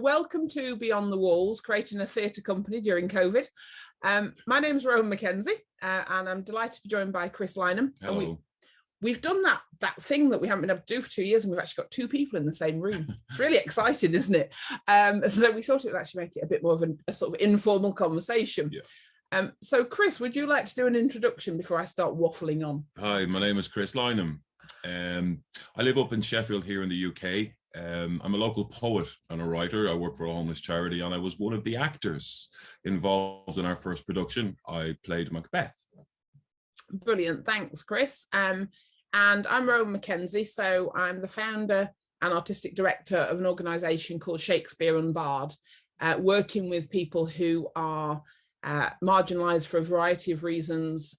Welcome to Beyond the Walls, creating a theatre company during COVID. My name is Rowan Mackenzie, and I'm delighted to be joined by Chris Lynam. Hello. And we've done that thing that we haven't been able to do for 2 years, and we've actually got two people in the same room. It's really exciting, isn't it? So we thought it would actually make it a bit more of a sort of informal conversation. Yeah. So Chris, would you like to do an introduction before I start waffling on? Hi, my name is Chris Lynam. I live up in Sheffield here in the UK. I'm a local poet and a writer. I work for a homeless charity, and I was one of the actors involved in our first production. I played Macbeth. Brilliant, thanks, Chris. And I'm Rowan Mackenzie, so I'm the founder and artistic director of an organisation called Shakespeare Unbarred, working with people who are marginalised for a variety of reasons,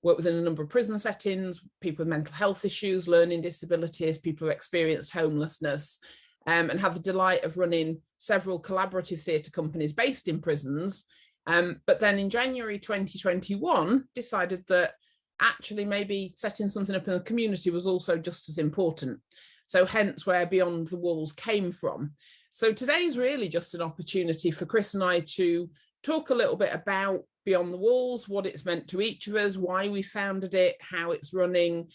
work within a number of prison settings, people with mental health issues, learning disabilities, people who experienced homelessness, and have the delight of running several collaborative theatre companies based in prisons. But then in January 2021, decided that actually maybe setting something up in the community was also just as important. So hence where Beyond the Walls came from. So today is really just an opportunity for Chris and I to talk a little bit about Beyond the Walls, what it's meant to each of us, why we founded it, how it's running,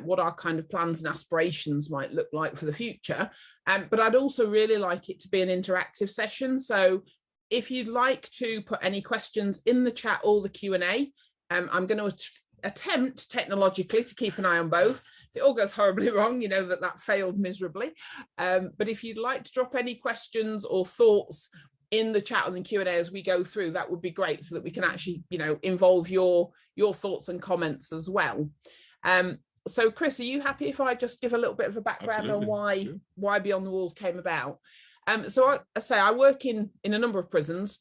what our kind of plans and aspirations might look like for the future. But I'd also really like it to be an interactive session. So if you'd like to put any questions in the chat or the Q&A, I'm going to attempt technologically to keep an eye on both. If it all goes horribly wrong, you know that failed miserably. But if you'd like to drop any questions or thoughts in the chat and the Q&A as we go through, that would be great, so that we can actually, involve your thoughts and comments as well. So Chris, are you happy if I just give a little bit of a background Absolutely. on why Beyond the Walls came about? So I work in a number of prisons,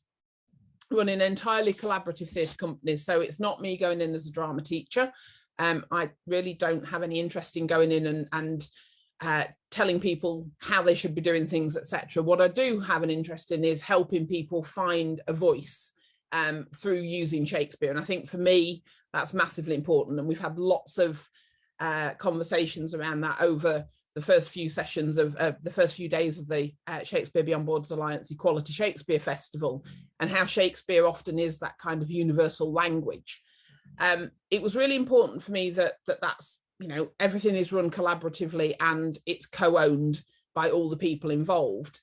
running entirely collaborative theatre companies. So it's not me going in as a drama teacher. I really don't have any interest in going in and telling people how they should be doing things, etc. What I do have an interest in is helping people find a voice through using Shakespeare. And I think for me, that's massively important. And we've had lots of conversations around that over the first few sessions of the first few days of the Shakespeare Beyond Borders Alliance Equality Shakespeare Festival, and how Shakespeare often is that kind of universal language. It was really important for me that's, everything is run collaboratively and it's co-owned by all the people involved.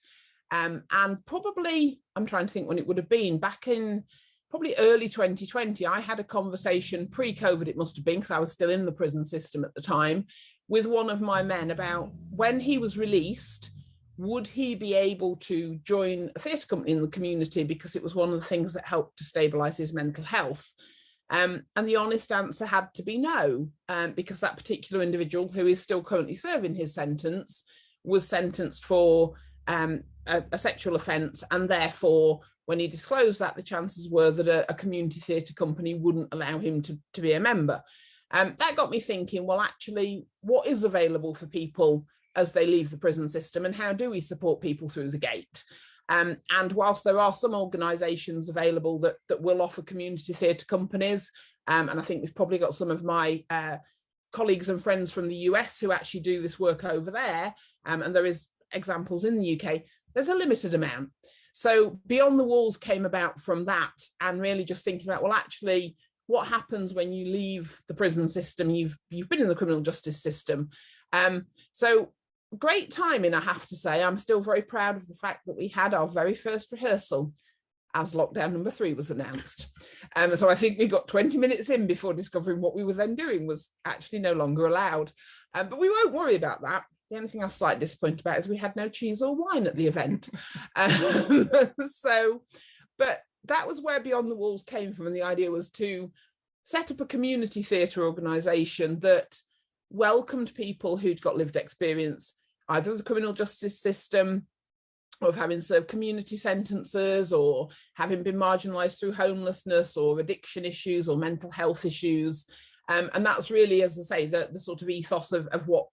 And probably, I'm trying to think when it would have been, back in probably early 2020, I had a conversation, pre-COVID it must have been, because I was still in the prison system at the time, with one of my men about when he was released, would he be able to join a theatre company in the community, because it was one of the things that helped to stabilise his mental health. And the honest answer had to be no, because that particular individual, who is still currently serving his sentence, was sentenced for a sexual offence, and therefore when he disclosed that, the chances were that a community theatre company wouldn't allow him to be a member. That got me thinking, well, actually, what is available for people as they leave the prison system, and how do we support people through the gate? And whilst there are some organisations available that will offer community theatre companies, and I think we've probably got some of my colleagues and friends from the US who actually do this work over there, and there is examples in the UK, there's a limited amount. So Beyond the Walls came about from that, and really just thinking about, well, actually, what happens when you leave the prison system? You've been in the criminal justice system. So great timing, I have to say. I'm still very proud of the fact that we had our very first rehearsal as lockdown number 3 was announced. So I think we got 20 minutes in before discovering what we were then doing was actually no longer allowed. But we won't worry about that. The only thing I'm slightly disappointed about is we had no cheese or wine at the event. But that was where Beyond the Walls came from. And the idea was to set up a community theatre organisation that welcomed people who'd got lived experience, either of the criminal justice system, or of having served community sentences, or having been marginalised through homelessness or addiction issues or mental health issues. And that's really, as I say, the sort of ethos of what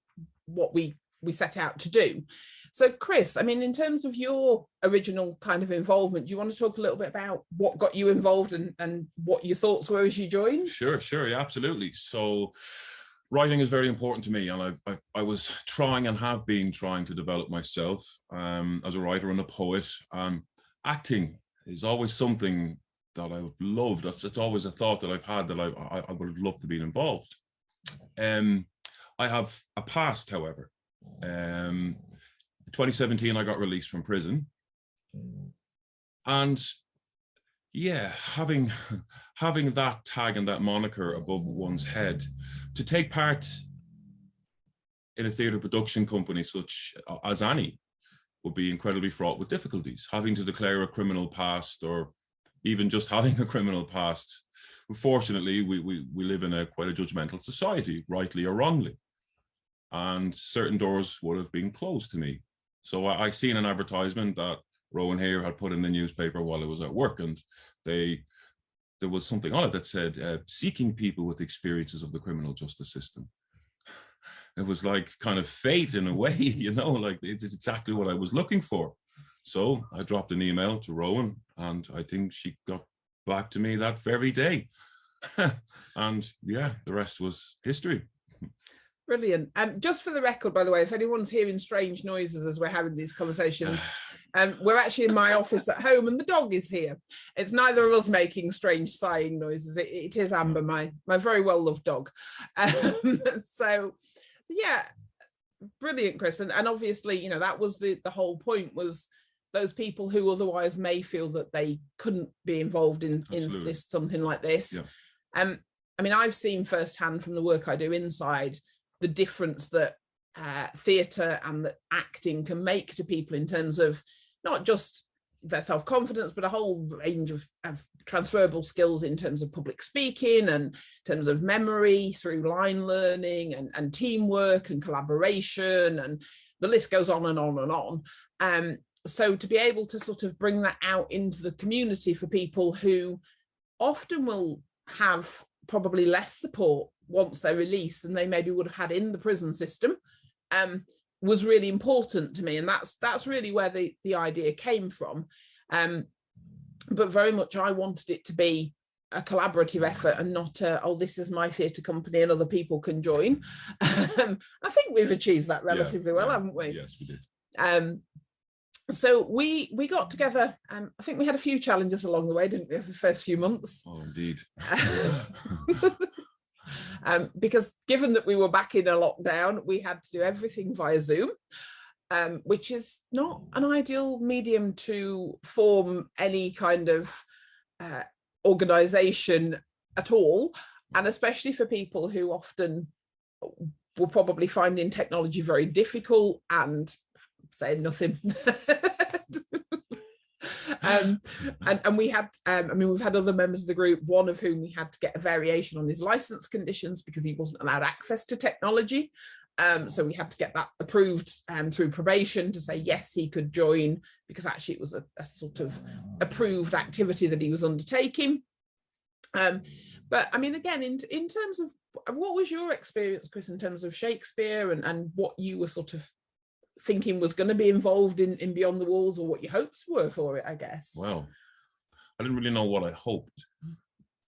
we set out to do. So Chris, I mean, in terms of your original kind of involvement, do you want to talk a little bit about what got you involved and what your thoughts were as you joined? Sure, yeah, absolutely. So writing is very important to me, and I was trying and have been trying to develop myself as a writer and a poet. Acting is always something that I've loved. It's always a thought that I've had that I would love to be involved. I have a past, however. 2017, I got released from prison, and yeah, having that tag and that moniker above one's head, to take part in a theatre production company such as any would be incredibly fraught with difficulties. Having to declare a criminal past, or even just having a criminal past. Unfortunately, we live in quite a judgmental society, rightly or wrongly, and certain doors would have been closed to me. So I seen an advertisement that Rowan here had put in the newspaper while I was at work, and there was something on it that said, seeking people with experiences of the criminal justice system. It was like kind of fate in a way, you know, like it's exactly what I was looking for. So I dropped an email to Rowan, and I think she got back to me that very day. And yeah, the rest was history. Brilliant. Just for the record, by the way, if anyone's hearing strange noises as we're having these conversations, we're actually in my office at home, and the dog is here. It's neither of us making strange sighing noises. It is Amber, my very well-loved dog. So yeah, brilliant, Chris. And obviously, you know, that was the whole point, was those people who otherwise may feel that they couldn't be involved in this, something like this. Yeah. I mean, I've seen firsthand from the work I do inside the difference that theatre and that acting can make to people in terms of not just their self-confidence, but a whole range of transferable skills in terms of public speaking and in terms of memory through line learning and teamwork and collaboration, and the list goes on and on and on. So to be able to sort of bring that out into the community for people who often will have probably less support once they're released than they maybe would have had in the prison system, was really important to me. And that's really where the idea came from. But very much I wanted it to be a collaborative effort and not this is my theatre company and other people can join. I think we've achieved that relatively well, haven't we? Yes, we did. So we got together, and I think we had a few challenges along the way, didn't we, for the first few months? Oh, indeed. Because given that we were back in a lockdown, we had to do everything via Zoom, which is not an ideal medium to form any kind of organisation at all, and especially for people who often were probably finding technology very difficult and saying nothing. And we had, we've had other members of the group, one of whom we had to get a variation on his license conditions because he wasn't allowed access to technology. So we had to get that approved through probation to say, yes, he could join, because actually it was a sort of approved activity that he was undertaking. But I mean, again, in terms of what was your experience, Chris, in terms of Shakespeare and what you were sort of thinking was going to be involved in Beyond the Walls, or what your hopes were for it, I guess? Well, I didn't really know what I hoped.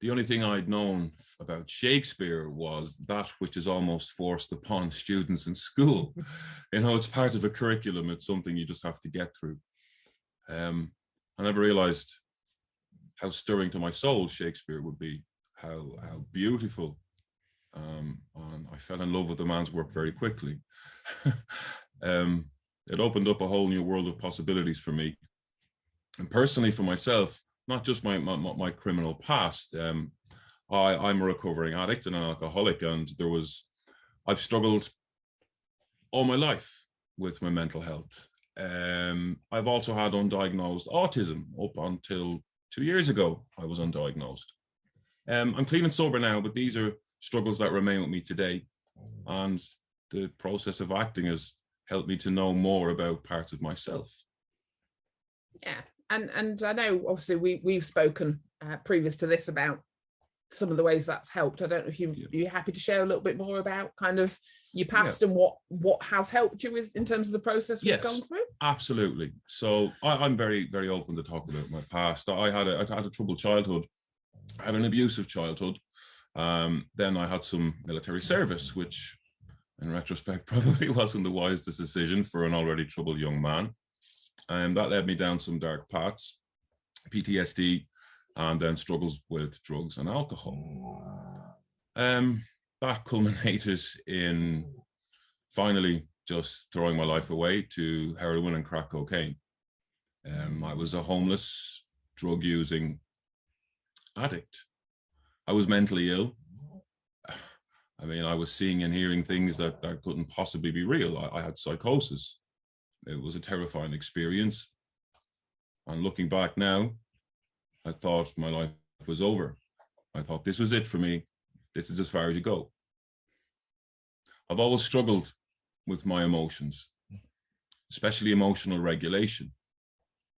The only thing I'd known about Shakespeare was that which is almost forced upon students in school. You know, it's part of a curriculum. It's something you just have to get through. I never realized how stirring to my soul Shakespeare would be, how beautiful. And I fell in love with the man's work very quickly. It opened up a whole new world of possibilities for me. And personally for myself, not just my criminal past, I'm a recovering addict and an alcoholic, and I've struggled all my life with my mental health. I've also had undiagnosed autism up until 2 years ago. I was undiagnosed. I'm clean and sober now, but these are struggles that remain with me today. And the process of acting has helped me to know more about parts of myself. Yeah, and I know obviously we've spoken previous to this about some of the ways that's helped. I don't know if you're happy to share a little bit more about kind of your past and what has helped you with in terms of the process we've gone through. Absolutely. So I'm very, very open to talk about my past. I had a troubled childhood. I had an abusive childhood. Then I had some military service, which in retrospect probably wasn't the wisest decision for an already troubled young man. And that led me down some dark paths, PTSD, and then struggles with drugs and alcohol. That culminated in finally just throwing my life away to heroin and crack cocaine. I was a homeless, drug-using addict. I was mentally ill. I mean, I was seeing and hearing things that couldn't possibly be real. I had psychosis. It was a terrifying experience. And looking back now, I thought my life was over. I thought this was it for me. This is as far as you go. I've always struggled with my emotions, especially emotional regulation.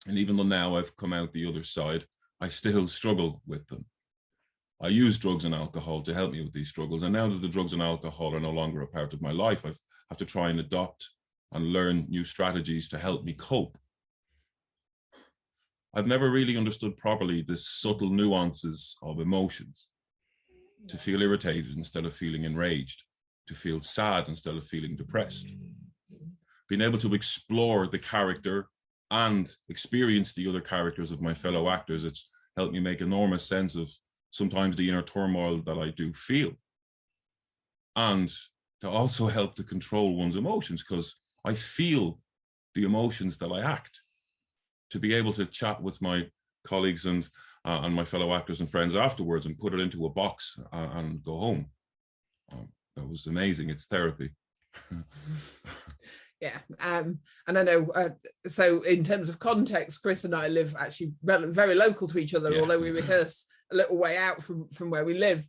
And even though now I've come out the other side, I still struggle with them. I use drugs and alcohol to help me with these struggles. And now that the drugs and alcohol are no longer a part of my life, I have to try and adopt and learn new strategies to help me cope. I've never really understood properly the subtle nuances of emotions. To feel irritated instead of feeling enraged, to feel sad instead of feeling depressed. Being able to explore the character and experience the other characters of my fellow actors, it's helped me make enormous sense of sometimes the inner turmoil that I do feel. And to also help to control one's emotions, because I feel the emotions that I act. To be able to chat with my colleagues and my fellow actors and friends afterwards and put it into a box and go home. That was amazing. It's therapy. Yeah, and I know, so in terms of context, Chris and I live actually very local to each other, yeah. Although we rehearse a little way out from where we live.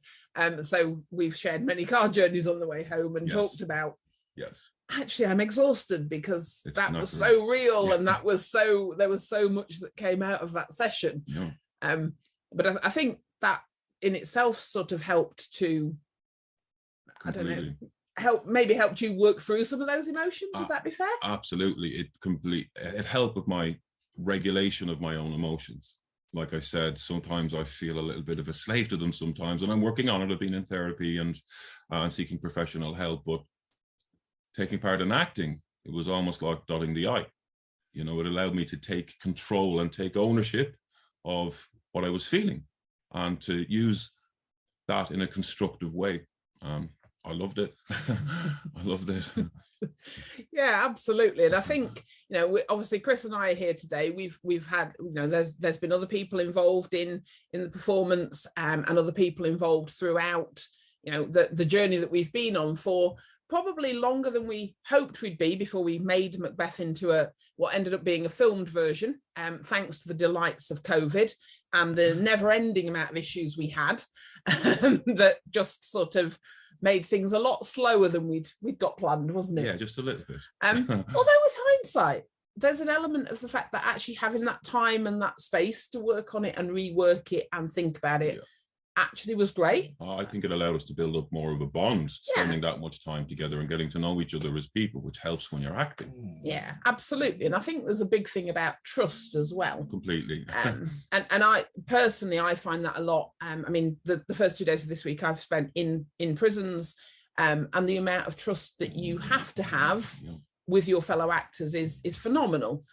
So we've shared many car journeys on the way home and talked about, actually I'm exhausted because that was so real, and there was so much that came out of that session. But I think that in itself sort of helped to, completely. I don't know, helped you work through some of those emotions. Would that be fair? Absolutely. It helped with my regulation of my own emotions. Like I said, sometimes I feel a little bit of a slave to them sometimes, and I'm working on it. I've been in therapy and seeking professional help, but taking part in acting, it was almost like dotting the I. You know, it allowed me to take control and take ownership of what I was feeling and to use that in a constructive way. I loved it. I loved it. Yeah, absolutely. And I think, you know, obviously Chris and I are here today. We've had, you know, there's been other people involved in the performance and other people involved throughout, you know, the journey that we've been on for probably longer than we hoped we'd be before we made Macbeth into what ended up being a filmed version, thanks to the delights of COVID and the never-ending amount of issues we had that just sort of made things a lot slower than we'd got planned, wasn't it? Yeah, just a little bit. Although with hindsight, there's an element of the fact that actually having that time and that space to work on it and rework it and think about it actually was great. I think it allowed us to build up more of a bond, spending that much time together and getting to know each other as people, which helps when you're acting. Yeah, absolutely. And I think there's a big thing about trust as well. Completely. And I personally, I find that a lot. I mean, the first 2 days of this week I've spent in prisons, and the amount of trust that you have to have with your fellow actors is phenomenal.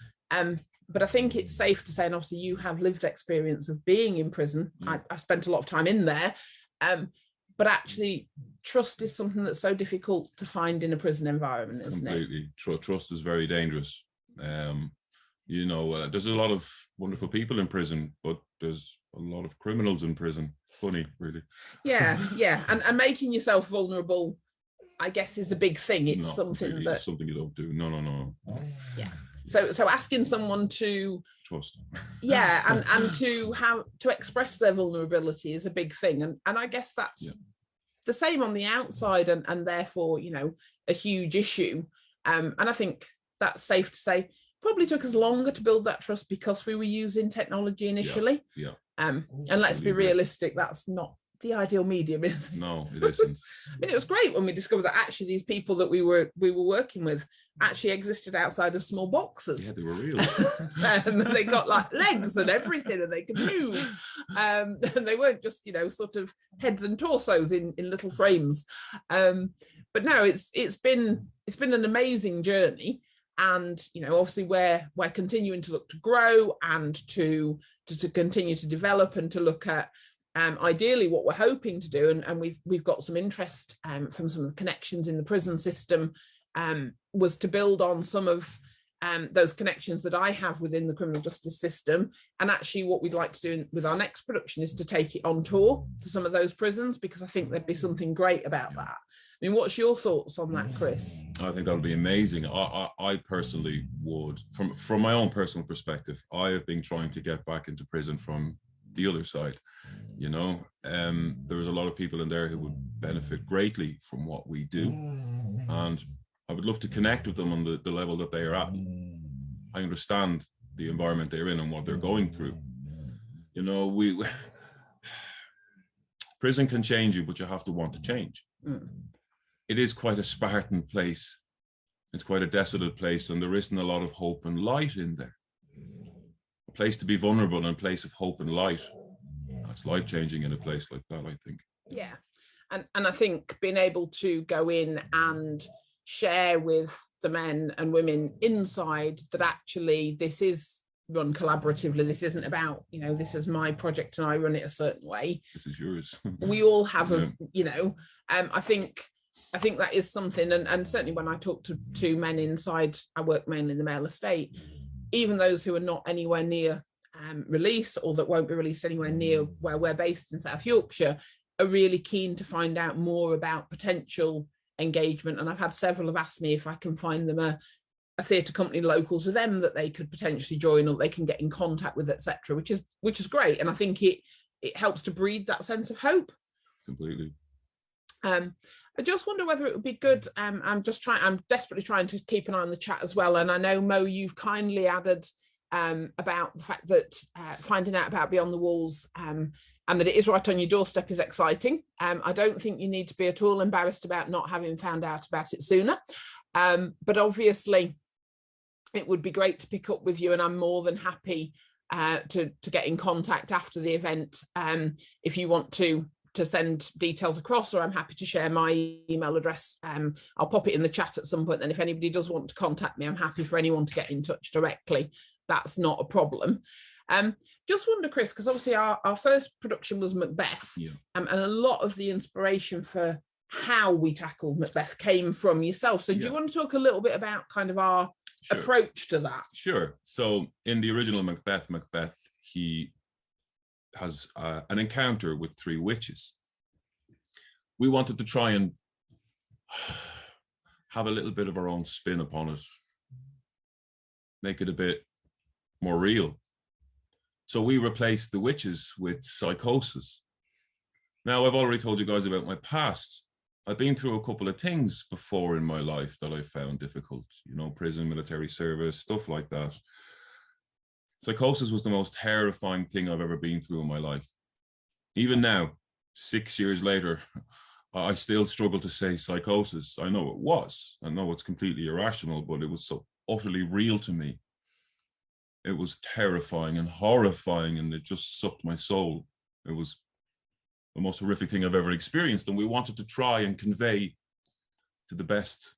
But I think it's safe to say, and obviously you have lived experience of being in prison. I spent a lot of time in there, but actually trust is something that's so difficult to find in a prison environment, isn't it? Completely. Trust is very dangerous. You know, there's a lot of wonderful people in prison, but there's a lot of criminals in prison. Funny, really. Yeah. And making yourself vulnerable, I guess, is a big thing. It's something that... It's something you don't do. No. Yeah. So asking someone to trust, and to express their vulnerability is a big thing, and I guess that's the same on the outside, and therefore, you know, a huge issue. And I think that's safe to say probably took us longer to build that trust because we were using technology initially. And let's be realistic, that's not the ideal medium, is it? No, it isn't. I mean, it was great when we discovered that actually these people that we were working with actually existed outside of small boxes. Yeah, they were real. And they got like legs and everything, and they could move. And they weren't just, sort of heads and torsos in little frames. But no, it's been an amazing journey. And, obviously we're continuing to look to grow and to continue to develop and to look at ideally what we're hoping to do. And we've got some interest from some of the connections in the prison system, was to build on some of those connections that I have within the criminal justice system. And actually what we'd like to do with our next production is to take it on tour to some of those prisons, because I think there'd be something great about that. I mean, what's your thoughts on that, Chris? I think that would be amazing. I personally would, from my own personal perspective, I have been trying to get back into prison from the other side. There's a lot of people in there who would benefit greatly from what we do. And I would love to connect with them on the level that they are at. I understand the environment they're in and what they're going through. Prison can change you, but you have to want to change. It is quite a Spartan place. It's quite a desolate place, and there isn't a lot of hope and light in there. A place to be vulnerable and a place of hope and light. That's life-changing in a place like that, I think. Yeah. And I think being able to go in and share with the men and women inside that actually this is run collaboratively. This isn't about, this is my project and I run it a certain way. This is yours. We all have I think that is something, and certainly when I talk to men inside, I work mainly in the male estate, even those who are not anywhere near release, or that won't be released anywhere near where we're based in South Yorkshire, are really keen to find out more about potential engagement. And I've had several have asked me if I can find them a theatre company local to them that they could potentially join, or they can get in contact with, etc., which is great. And I think it helps to breed that sense of hope. Completely. I just wonder whether it would be good. I'm desperately trying to keep an eye on the chat as well. And I know, Mo, you've kindly added about the fact that finding out about Beyond the Walls and that it is right on your doorstep is exciting. I don't think you need to be at all embarrassed about not having found out about it sooner. But obviously, it would be great to pick up with you, and I'm more than happy to get in contact after the event if you want to send details across, or I'm happy to share my email address. I'll pop it in the chat at some point. Then if anybody does want to contact me, I'm happy for anyone to get in touch directly. That's not a problem. Just wonder, Chris, because obviously our first production was Macbeth, and a lot of the inspiration for how we tackled Macbeth came from yourself. So do you want to talk a little bit about kind of our approach to that? Sure. So in the original Macbeth, he has an encounter with 3 witches. We wanted to try and have a little bit of our own spin upon it, make it a bit more real. So we replaced the witches with psychosis. Now, I've already told you guys about my past. I've been through a couple of things before in my life that I found difficult, prison, military service, stuff like that. Psychosis was the most terrifying thing I've ever been through in my life. Even now, 6 years later, I still struggle to say psychosis. I know it was. I know it's completely irrational, but it was so utterly real to me. It was terrifying and horrifying, and it just sucked my soul. It was the most horrific thing I've ever experienced, and we wanted to try and convey to the best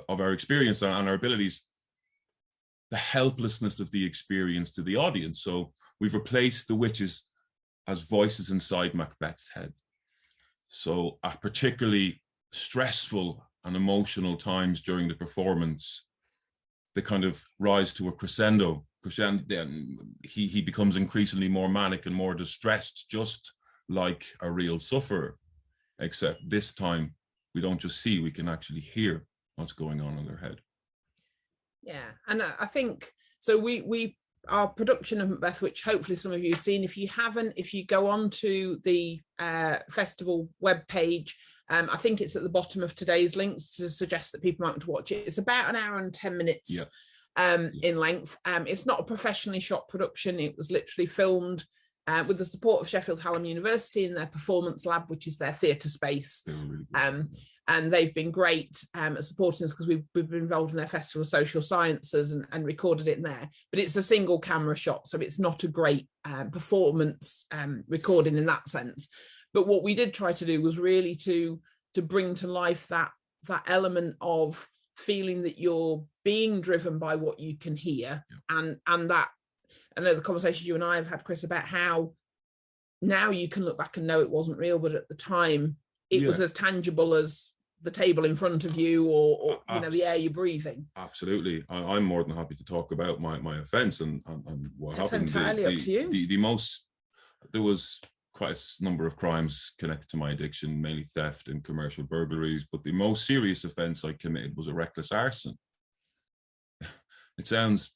of our experience and our abilities the helplessness of the experience to the audience. So we've replaced the witches as voices inside Macbeth's head. So at particularly stressful and emotional times during the performance, they kind of rise to a crescendo. Then he becomes increasingly more manic and more distressed, just like a real sufferer, except this time we don't just see, we can actually hear what's going on in their head. Yeah, and I think so. Our production of Macbeth, which hopefully some of you have seen. If you haven't, if you go on to the festival webpage, I think it's at the bottom of today's links to suggest that people might want to watch it. It's about an hour and 10 minutes in length. It's not a professionally shot production. It was literally filmed with the support of Sheffield Hallam University in their performance lab, which is their theatre space. Really and they've been great at supporting us because we've been involved in their Festival of Social Sciences and recorded it in there. But it's a single camera shot, so it's not a great performance recording in that sense. But what we did try to do was really to bring to life that element of feeling that you're being driven by what you can hear, and that, I know the conversations you and I have had, Chris, about how now you can look back and know it wasn't real, but at the time it was as tangible as the table in front of you, or you know, the air you're breathing. Absolutely. I'm more than happy to talk about my offence and what happened. It's entirely up to you. There was quite a number of crimes connected to my addiction, mainly theft and commercial burglaries, but the most serious offence I committed was a reckless arson. It sounds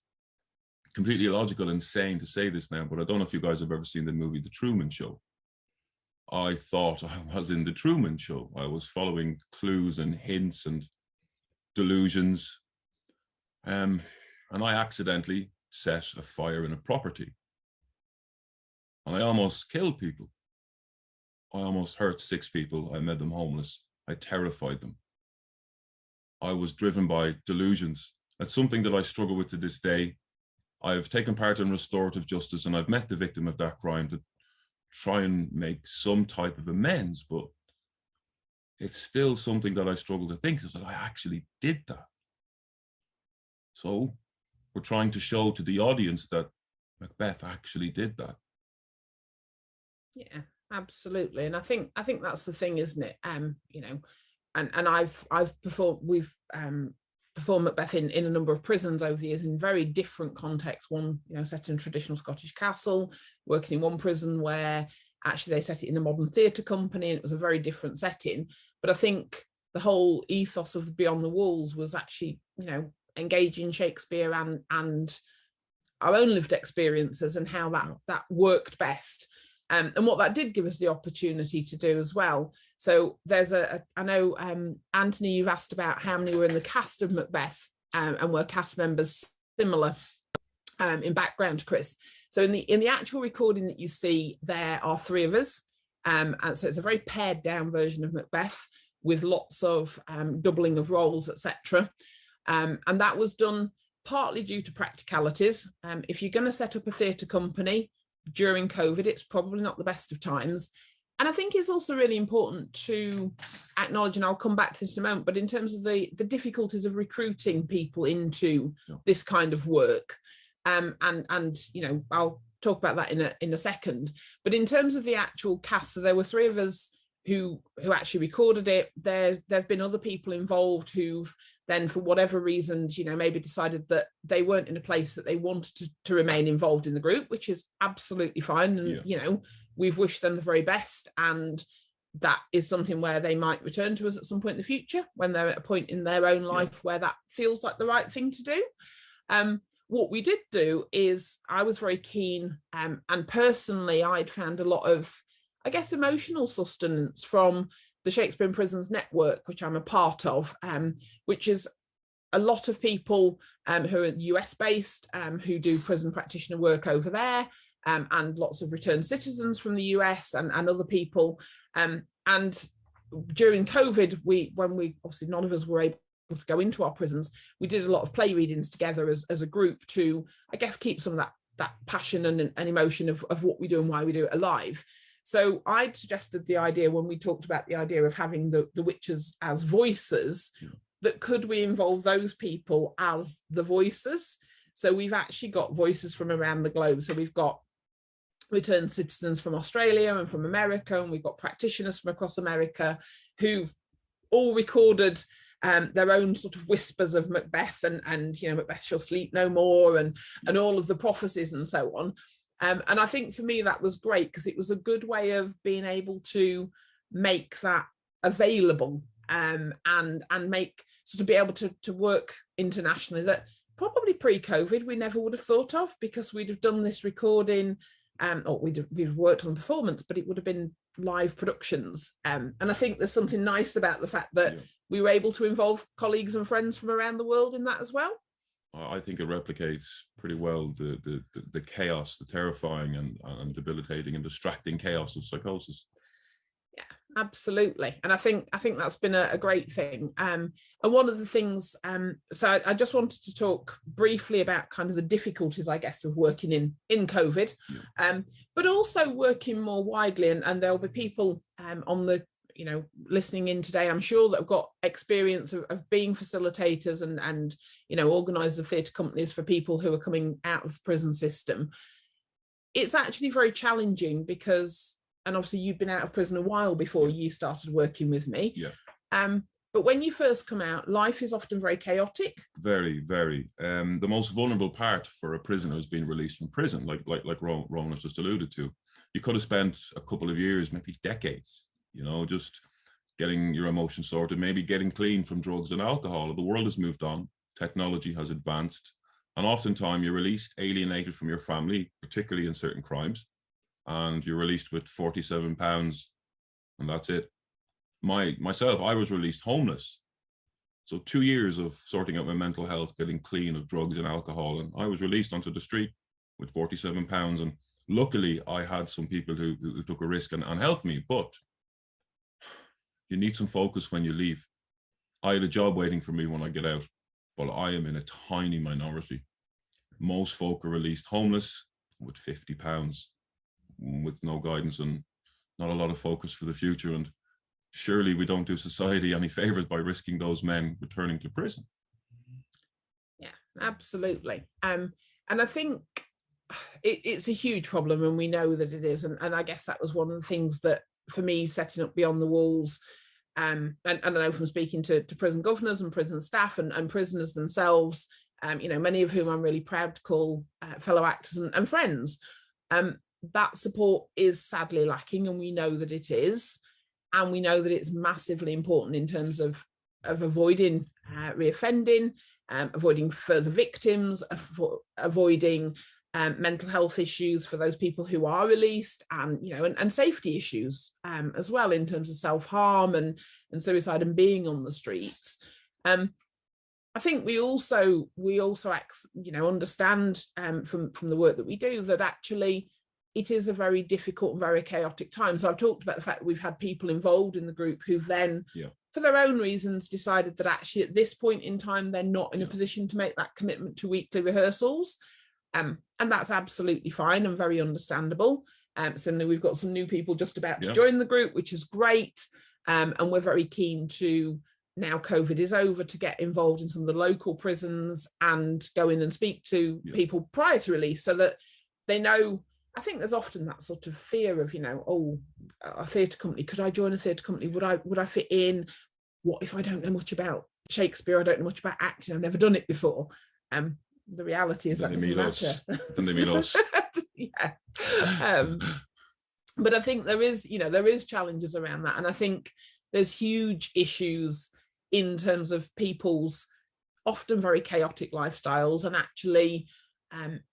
completely illogical and insane to say this now, but I don't know if you guys have ever seen the movie The Truman Show. I thought I was in The Truman Show. I was following clues and hints and delusions. And I accidentally set a fire in a property. And I almost killed people. I almost hurt 6 people. I made them homeless. I terrified them. I was driven by delusions. That's something that I struggle with to this day. I've taken part in restorative justice, and I've met the victim of that crime to try and make some type of amends, but it's still something that I struggle to think. It's like, I actually did that. So we're trying to show to the audience that Macbeth actually did that. Yeah, absolutely. And I think that's the thing, isn't it? You know, and I've performed, we've performed Macbeth in a number of prisons over the years in very different contexts. One, you know, set in a traditional Scottish castle, working in one prison where actually they set it in a modern theatre company, and it was a very different setting. But I think the whole ethos of Beyond the Walls was actually, you know, engaging Shakespeare and our own lived experiences and how that worked best. And what that did give us the opportunity to do as well. So there's I know, Anthony, you've asked about how many were in the cast of Macbeth, and were cast members similar in background to Chris. So in the actual recording that you see, there are 3 of us. And so it's a very pared down version of Macbeth with lots of doubling of roles, etc. And that was done partly due to practicalities. If you're going to set up a theatre company during COVID, it's probably not the best of times. And I think it's also really important to acknowledge, and I'll come back to this in a moment, but in terms of the difficulties of recruiting people into this kind of work, and you know, I'll talk about that in a second. But in terms of the actual cast, so there were 3 of us who actually recorded it. There've been other people involved who've then, for whatever reasons, you know, maybe decided that they weren't in a place that they wanted to remain involved in the group, which is absolutely fine. And, you know, we've wished them the very best. And that is something where they might return to us at some point in the future when they're at a point in their own life where that feels like the right thing to do. What we did do is I was very keen, and personally, I'd found a lot of, I guess, emotional sustenance from the Shakespeare in Prisons network, which I'm a part of, which is a lot of people who are US based, who do prison practitioner work over there, and lots of returned citizens from the US and other people. And during COVID, when we obviously none of us were able to go into our prisons, we did a lot of play readings together as a group to, I guess, keep some of that passion and emotion of what we do and why we do it alive. So I'd suggested the idea when we talked about the idea of having the witches as voices, that could we involve those people as the voices? So we've actually got voices from around the globe. So we've got returned citizens from Australia and from America, and we've got practitioners from across America who've all recorded their own sort of whispers of Macbeth and you know, Macbeth shall sleep no more and all of the prophecies and so on. And I think for me that was great because it was a good way of being able to make that available, and make sort of be able to work internationally that probably pre-COVID we never would have thought of, because we'd have done this recording, or we've worked on performance, but it would have been live productions. And I think there's something nice about the fact that we were able to involve colleagues and friends from around the world in that as well. I think it replicates pretty well the chaos, the terrifying and debilitating and distracting chaos of psychosis. Yeah, absolutely. And I think that's been a great thing. And one of the things, so I just wanted to talk briefly about kind of the difficulties, I guess, of working in COVID, but also working more widely. And there'll be people on the, listening in today, I'm sure, that have got experience of being facilitators and organisers of theatre companies for people who are coming out of the prison system. It's actually very challenging because, and obviously you've been out of prison a while before you started working with me. Yeah. But when you first come out, life is often very chaotic. Very, very. The most vulnerable part for a prisoner is being released from prison, like Rowan has just alluded to. You could have spent a couple of years, maybe decades, just getting your emotions sorted, maybe getting clean from drugs and alcohol. The world has moved on, technology has advanced, and oftentimes you're released, alienated from your family, particularly in certain crimes, and you're released with £47, and that's it. Myself, I was released homeless. So 2 years of sorting out my mental health, getting clean of drugs and alcohol, and I was released onto the street with £47. And luckily, I had some people who took a risk and helped me, but you need some focus when you leave. I had a job waiting for me when I get out, but I am in a tiny minority. Most folk are released homeless with £50, with no guidance and not a lot of focus for the future. And surely we don't do society any favors by risking those men returning to prison. Yeah, absolutely. And I think it's a huge problem, and we know that it is. And I guess that was one of the things that, for me, setting up Beyond the Walls, and I know from speaking to prison governors and prison staff and prisoners themselves, many of whom I'm really proud to call fellow actors and friends, that support is sadly lacking, and we know that it is. And we know that it's massively important in terms of avoiding reoffending, avoiding further victims, avoiding mental health issues for those people who are released, and safety issues as well, in terms of self-harm and suicide and being on the streets. I think we also understand from the work that we do that actually it is a very difficult and very chaotic time. So I've talked about the fact that we've had people involved in the group who then, for their own reasons, decided that actually at this point in time, they're not in a position to make that commitment to weekly rehearsals. And that's absolutely fine and very understandable. Suddenly we've got some new people just about to join the group, which is great. And we're very keen to, now COVID is over, to get involved in some of the local prisons and go in and speak to people prior to release, so that they know. I think there's often that sort of fear of, a theatre company, could I join a theatre company? Would I fit in? What if I don't know much about Shakespeare? I don't know much about acting. I've never done it before. The reality is that doesn't matter. Then they meet us. Yeah. But I think there is challenges around that. And I think there's huge issues in terms of people's often very chaotic lifestyles, and actually,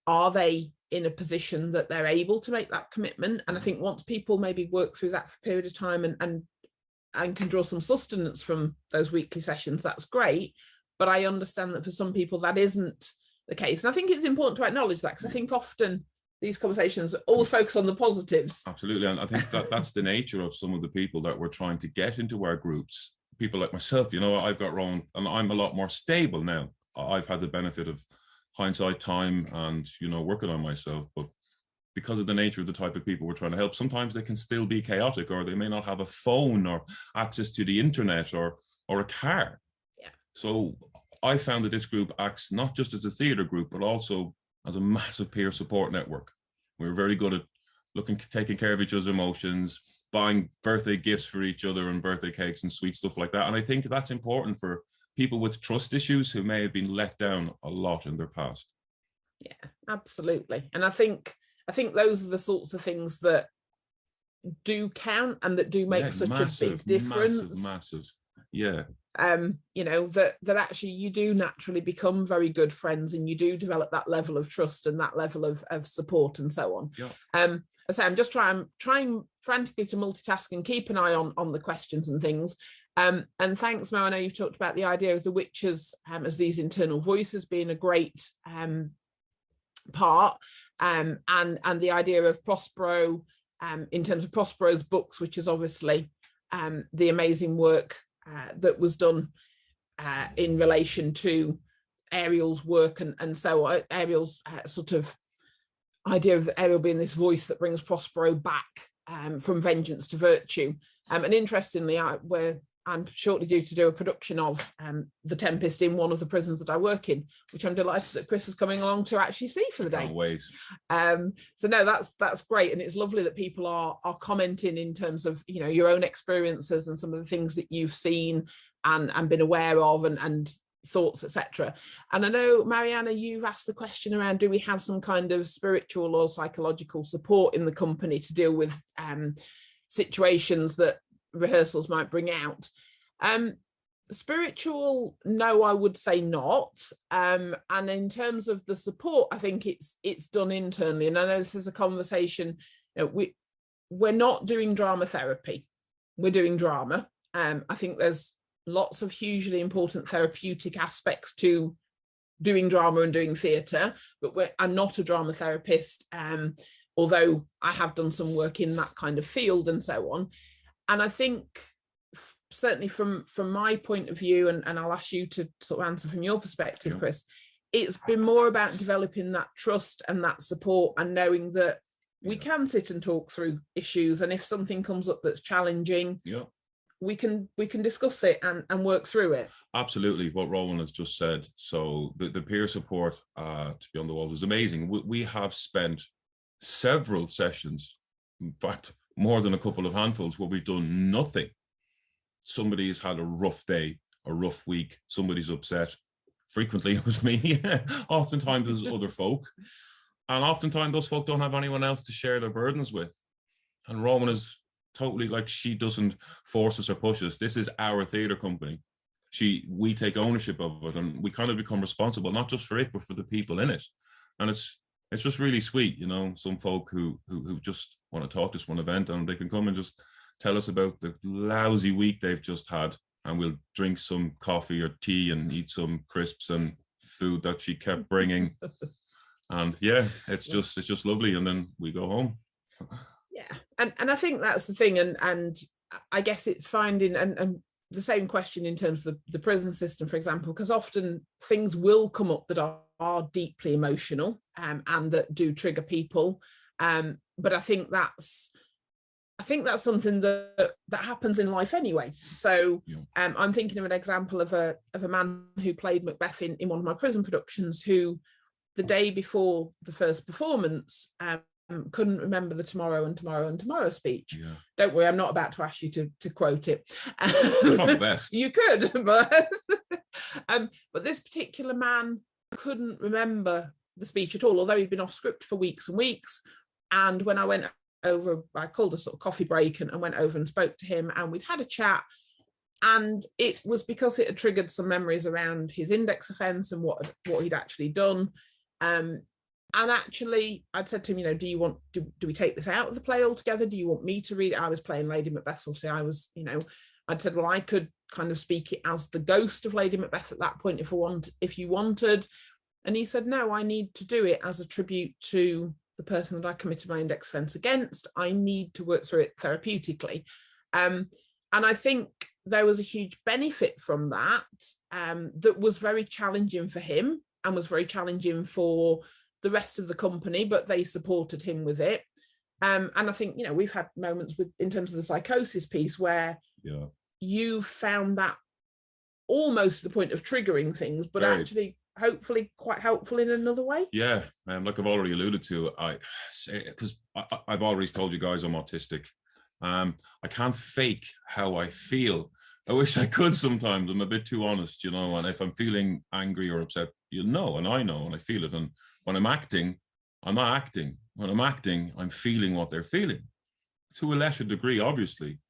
are they in a position that they're able to make that commitment? And I think once people maybe work through that for a period of time and can draw some sustenance from those weekly sessions, that's great. But I understand that for some people that isn't the case. And I think it's important to acknowledge that, because I think often these conversations always focus on the positives. Absolutely. And I think that's the nature of some of the people that we're trying to get into our groups. People like myself, I've got Rowan, and I'm a lot more stable now. I've had the benefit of hindsight, time, and working on myself. But because of the nature of the type of people we're trying to help, sometimes they can still be chaotic, or they may not have a phone or access to the internet or a car. Yeah. So I found that this group acts not just as a theatre group, but also as a massive peer support network. We're very good at taking care of each other's emotions, buying birthday gifts for each other and birthday cakes and sweet stuff like that. And I think that's important for people with trust issues who may have been let down a lot in their past. Yeah, absolutely. And I think those are the sorts of things that do count and that do make such a big difference. Massive. Yeah. That actually you do naturally become very good friends, and you do develop that level of trust and that level of support and so on. Yeah. I say I'm just trying frantically to multitask and keep an eye on the questions and things. And thanks, Mo. I know you've talked about the idea of the witches as these internal voices being a great part, and the idea of Prospero in terms of Prospero's books, which is obviously the amazing work that was done in relation to Ariel's work, and so Ariel's sort of idea of Ariel being this voice that brings Prospero back from vengeance to virtue. And interestingly, I'm shortly due to do a production of The Tempest in one of the prisons that I work in, which I'm delighted that Chris is coming along to actually see for the day. Can't wait. So no, that's great, and it's lovely that people are commenting in terms of, you know, your own experiences and some of the things that you've seen and been aware of and thoughts, etc. And I know, Mariana, you've asked the question around, do we have some kind of spiritual or psychological support in the company to deal with situations that rehearsals might bring out? Spiritual, no, I would say not. And in terms of the support, I think it's done internally. And I know this is a conversation, you know, we're not doing drama therapy, we're doing drama. I think there's lots of hugely important therapeutic aspects to doing drama and doing theatre, but I'm not a drama therapist, although I have done some work in that kind of field and so on. And I think certainly from my point of view, and I'll ask you to sort of answer from your perspective, Chris, it's been more about developing that trust and that support and knowing that we can sit and talk through issues, and if something comes up that's challenging, we can discuss it and work through it. Absolutely, what Rowan has just said. So the peer support to be on the wall was amazing. We have spent several sessions, in fact more than a couple of handfuls, where we've done nothing. Somebody has had a rough day, a rough week, somebody's upset. Frequently it was me. Oftentimes there's other folk, and oftentimes those folk don't have anyone else to share their burdens with. And Rowan is totally like, she doesn't force us or push us. This is our theatre company. We take ownership of it, and we kind of become responsible, not just for it, but for the people in it. And it's just really sweet, you know, some folk who just want to talk to us one event, and they can come and just tell us about the lousy week they've just had, and we'll drink some coffee or tea and eat some crisps and food that she kept bringing. And yeah, it's just lovely. And then we go home. Yeah, and I think that's the thing, and I guess it's finding and the same question in terms of the prison system, for example, because often things will come up that are deeply emotional and that do trigger people, but I think that's something that happens in life anyway. So I'm thinking of an example of a man who played Macbeth in one of my prison productions, who the day before the first performance couldn't remember the tomorrow and tomorrow speech. Don't worry, I'm not about to ask you to quote it. Not the best. You could, but this particular man couldn't remember the speech at all, although he'd been off script for weeks and weeks. And when I went over, I called a sort of coffee break and went over and spoke to him, and we'd had a chat, and it was because it had triggered some memories around his index offence and what he'd actually done. And actually, I'd said to him, you know, do we take this out of the play altogether? Do you want me to read it? I was playing Lady Macbeth. Obviously, I was, you know, I'd said, well, I could kind of speak it as the ghost of Lady Macbeth at that point if you wanted. And he said, no, I need to do it as a tribute to the person that I committed my index offence against. I need to work through it therapeutically. And I think there was a huge benefit from that, that was very challenging for him and was very challenging for the rest of the company, but they supported him with it. And I think, you know, we've had moments in terms of the psychosis piece where you found that almost the point of triggering things, but actually hopefully quite helpful in another way. Yeah, like I've already alluded to, because I've already told you guys I'm autistic. I can't fake how I feel. I wish I could sometimes. I'm a bit too honest, you know, and if I'm feeling angry or upset, you know, and I know, and I feel it. And when I'm acting, I'm not acting. When I'm acting, I'm feeling what they're feeling, to a lesser degree, obviously.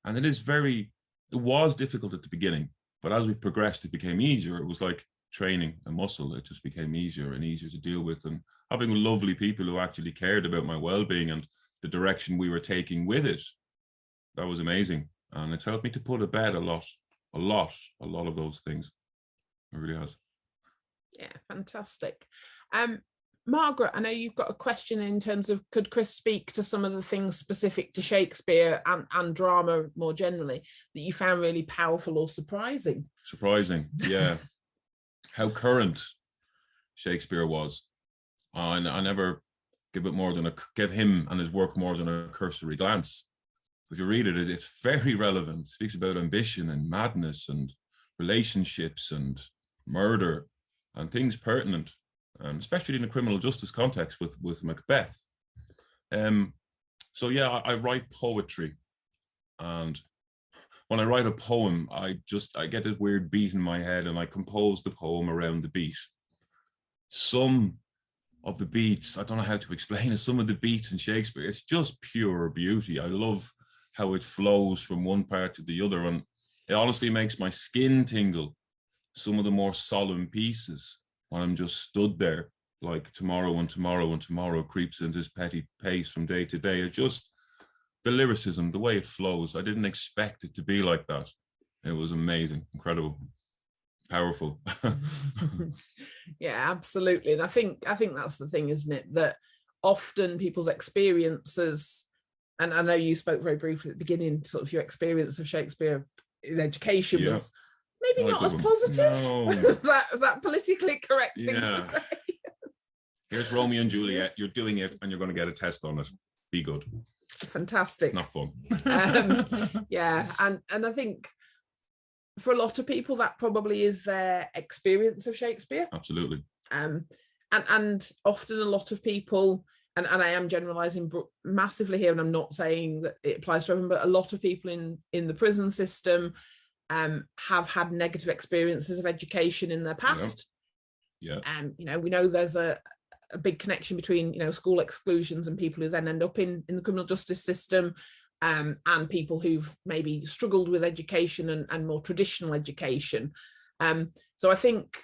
And it was difficult at the beginning, but as we progressed, it became easier. It was like training a muscle. It just became easier and easier to deal with. And having lovely people who actually cared about my well-being and the direction we were taking with it, that was amazing. And it's helped me to put to bed a lot of those things. It really has. Yeah, fantastic. Margaret, I know you've got a question in terms of, could Chris speak to some of the things specific to Shakespeare and drama more generally that you found really powerful or surprising? Surprising, yeah. How current Shakespeare was. I never give him and his work more than a cursory glance. If you read it, it's very relevant. It speaks about ambition and madness and relationships and murder and things pertinent. Especially in a criminal justice context with Macbeth. So yeah, I write poetry, and when I write a poem, I get this weird beat in my head, and I compose the poem around the beat. Some of the beats, I don't know how to explain it, some of the beats in Shakespeare, it's just pure beauty. I love how it flows from one part to the other, and it honestly makes my skin tingle. Some of the more solemn pieces, when I'm just stood there, like tomorrow and tomorrow and tomorrow creeps into this petty pace from day to day. It's just the lyricism, the way it flows. I didn't expect it to be like that. It was amazing, incredible, powerful. Yeah, absolutely. And I think that's the thing, isn't it? That often people's experiences, and I know you spoke very briefly at the beginning, sort of your experience of Shakespeare in education was maybe not as positive. No. that politically correct thing to say. Here's Romeo and Juliet. You're doing it, and you're going to get a test on it. Be good. Fantastic. It's not fun. Yeah, and I think for a lot of people that probably is their experience of Shakespeare. Absolutely. And often a lot of people, and I am generalizing massively here, and I'm not saying that it applies to everyone, but a lot of people in the prison system have had negative experiences of education in their past. Yeah. We know there's a big connection between, school exclusions and people who then end up in the criminal justice system, and people who've maybe struggled with education and more traditional education. So I think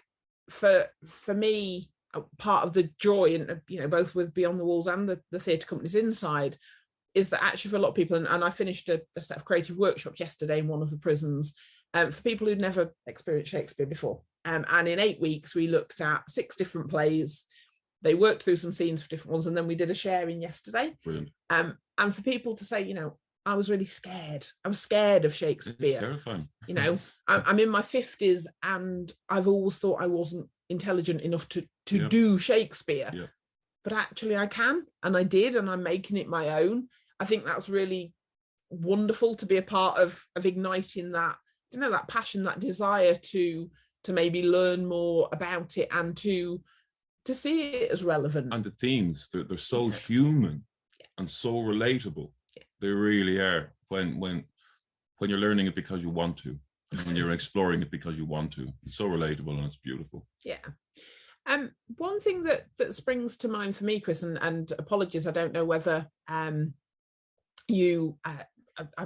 for me, part of the joy, and both with Beyond the Walls and the theatre companies inside, is that actually for a lot of people, and I finished a set of creative workshops yesterday in one of the prisons, for people who'd never experienced Shakespeare before. And in 8 weeks, we looked at 6 different plays. They worked through some scenes for different ones, and then we did a sharing yesterday. Brilliant. And for people to say, I was really scared. I was scared of Shakespeare. It's terrifying. I'm in my 50s, and I've always thought I wasn't intelligent enough to do Shakespeare. Yeah. But actually I can, and I did, and I'm making it my own. I think that's really wonderful to be a part of igniting that, that passion, that desire to maybe learn more about it and to see it as relevant. And the themes, they're so human and so relatable. They really are, when you're learning it because you want to, when you're exploring it because you want to. It's so relatable, and it's beautiful. Yeah. One thing that springs to mind for me, Chris, and apologies, I don't know whether I've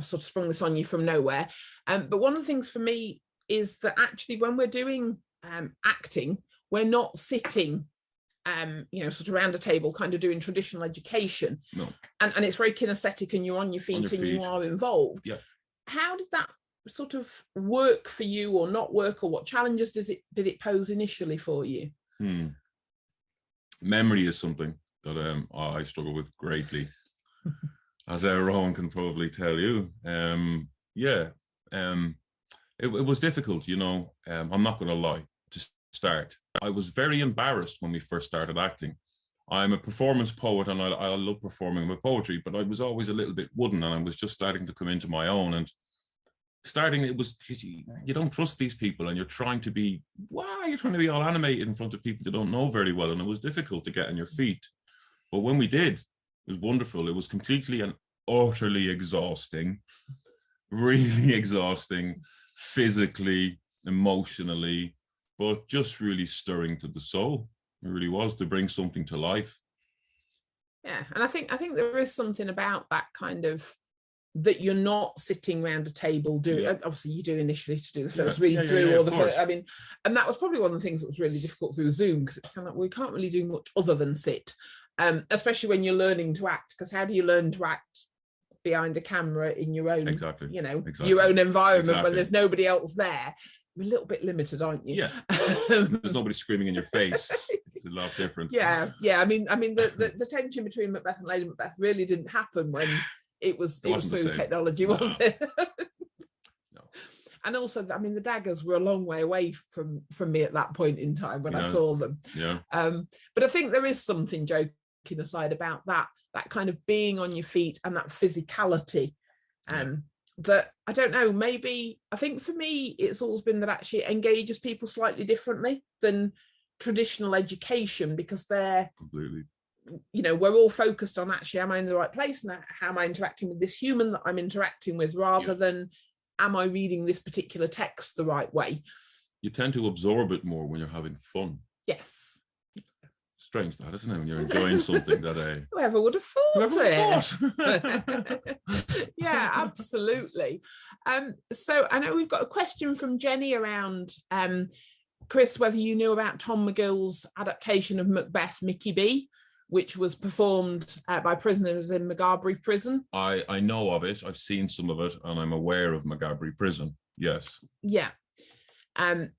sort of sprung this on you from nowhere, but one of the things for me is that actually when we're doing acting, we're not sitting sort of around a table kind of doing traditional education. No. And it's very kinesthetic, and you're on your feet, you are involved. Yeah. How did that sort of work for you, or not work, or what challenges did it pose initially for you? Memory is something that I struggle with greatly, as Rowan can probably tell you. It was difficult, I'm not going to lie, to start. I was very embarrassed when we first started acting. I'm a performance poet, and I love performing my poetry, but I was always a little bit wooden, and I was just starting to come into my own. And starting, it was, you don't trust these people, and you're trying to be all animated in front of people you don't know very well, and it was difficult to get on your feet. But when we did, it was wonderful. It was completely and utterly exhausting, really exhausting, physically, emotionally, but just really stirring to the soul. It really was, to bring something to life. Yeah, and I think there is something about that kind of, that you're not sitting around a table doing. Yeah. Obviously, you do initially to do the first read through, or the first. And that was probably one of the things that was really difficult through Zoom, because it's kind of like, we can't really do much other than sit, especially when you're learning to act. Because how do you learn to act behind a camera in your own, your own environment when there's nobody else there? a little bit limited, aren't you? Yeah. There's nobody screaming in your face. It's a lot different. Yeah. I mean, the tension between Macbeth and Lady Macbeth really didn't happen when it was through technology, was it? No. And also, I mean, the daggers were a long way away from me at that point in time when I saw them. Yeah. But I think there is something, joking aside, about that kind of being on your feet and that physicality. That, I don't know, maybe, I think for me, it's always been that actually it engages people slightly differently than traditional education, because they're completely, we're all focused on actually, am I in the right place, and how am I interacting with this human that I'm interacting with, rather than am I reading this particular text the right way? You tend to absorb it more when you're having fun. Yes. Strange that, isn't it? When you're enjoying something that whoever would have thought it. Yeah, absolutely. So I know we've got a question from Jenny around Chris, whether you knew about Tom McGill's adaptation of Macbeth, Mickey B, which was performed by prisoners in Maghaberry Prison. I know of it. I've seen some of it, and I'm aware of Maghaberry Prison. Yes. Yeah.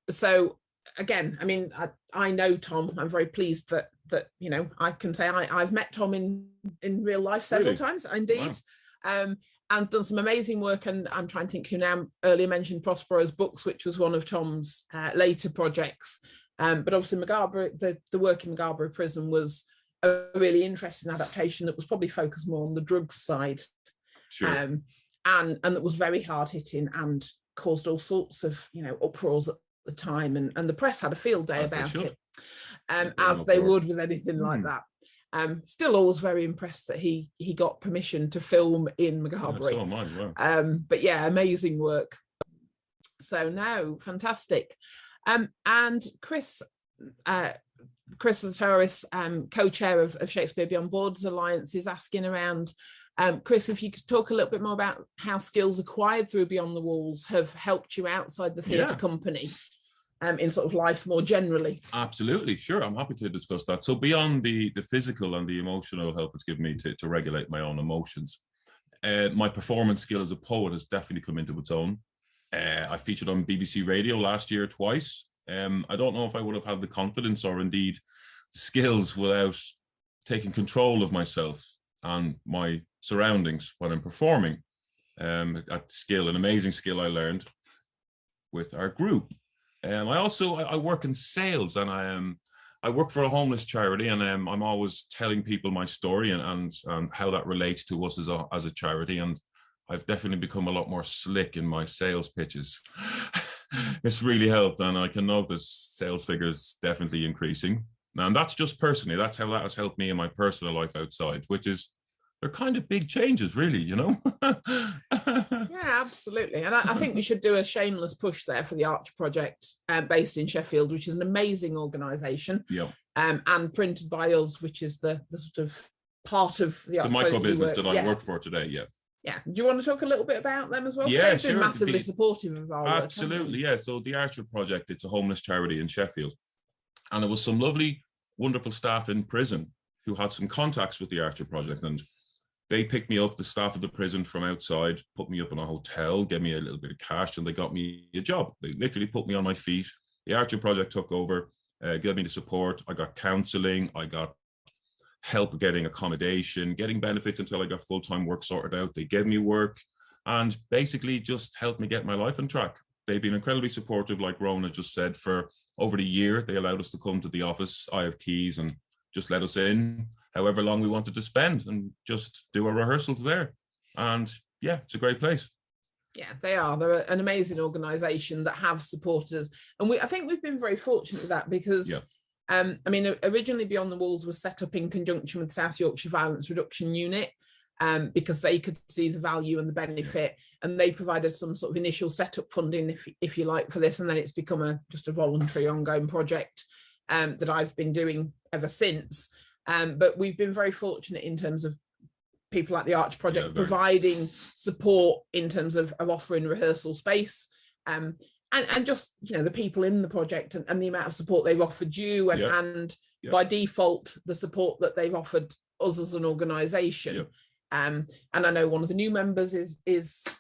So again, I mean, I know Tom. I'm very pleased that I can say I've met Tom in real life several times, indeed. Wow. And done some amazing work. And I'm trying to think who now earlier mentioned Prospero's books, which was one of Tom's later projects. But obviously the work in Maghaberry Prison was a really interesting adaptation that was probably focused more on the drugs side. Sure. And that was very hard hitting and caused all sorts of uproars at the time, and the press had a field day about it, as they would with anything like that. Still always very impressed that he got permission to film in Maghaberry. So am I, wow. But yeah, amazing work. So no, fantastic. And Chris Latoris, co-chair of Shakespeare Beyond Borders Alliance, is asking around, Chris, if you could talk a little bit more about how skills acquired through Beyond the Walls have helped you outside the theatre company, in sort of life more generally. Absolutely, sure. I'm happy to discuss that. So beyond the physical and the emotional help it's given me to regulate my own emotions, my performance skill as a poet has definitely come into its own. I featured on BBC Radio last year twice. I don't know if I would have had the confidence or indeed skills without taking control of myself and my surroundings when I'm performing. An amazing skill I learned with our group. I work in sales, and I work for a homeless charity, and I'm always telling people my story and how that relates to us as a charity. And I've definitely become a lot more slick in my sales pitches. It's really helped, and I can notice sales figures definitely increasing. And that's just personally, that's how that has helped me in my personal life outside, which is, they're kind of big changes, really, Yeah, absolutely. And I think we should do a shameless push there for the Archer Project, based in Sheffield, which is an amazing organisation. Yeah. And printed by us, which is the sort of part of the micro business that I work for today. Yeah. Yeah. Do you want to talk a little bit about them as well? Yeah, they've been massively supportive of our work. Absolutely, yeah. So the Archer Project, it's a homeless charity in Sheffield. And it was some lovely, wonderful staff in prison who had some contacts with the Archer Project, and they picked me up, the staff of the prison, from outside, put me up in a hotel, gave me a little bit of cash, and they got me a job. They literally put me on my feet. The Archer Project took over, gave me the support. I got counselling. I got help getting accommodation, getting benefits until I got full-time work sorted out. They gave me work and basically just helped me get my life on track. They've been incredibly supportive, like Rowan just said, for over the year. They allowed us to come to the office. I have keys, and just let us in however long we wanted to spend and just do our rehearsals there. And yeah, it's a great place. Yeah, they are. They're an amazing organisation that have supported us. And I think we've been very fortunate with that, because I mean, originally Beyond the Walls was set up in conjunction with South Yorkshire Violence Reduction Unit, because they could see the value and the benefit, and they provided some sort of initial setup funding, if you like, for this. And then it's become just a voluntary ongoing project that I've been doing ever since. But we've been very fortunate in terms of people like the Archer Project providing support in terms of offering rehearsal space, and just the people in the project and the amount of support they've offered you, and by default the support that they've offered us as an organisation. And I know one of the new members is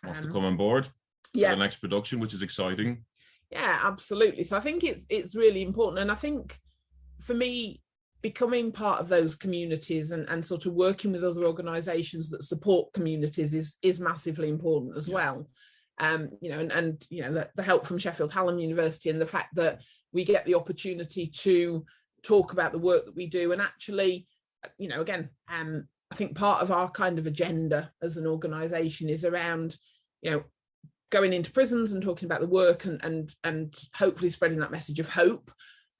wants to come on board for the next production, which is exciting. Yeah, absolutely. So I think it's really important. And I think for me, becoming part of those communities and sort of working with other organizations that support communities is massively important as well. You know, and you know, the help from Sheffield Hallam University and the fact that we get the opportunity to talk about the work that we do. And actually, you know, again, I think part of our kind of agenda as an organization is around, you know, going into prisons and talking about the work and hopefully spreading that message of hope,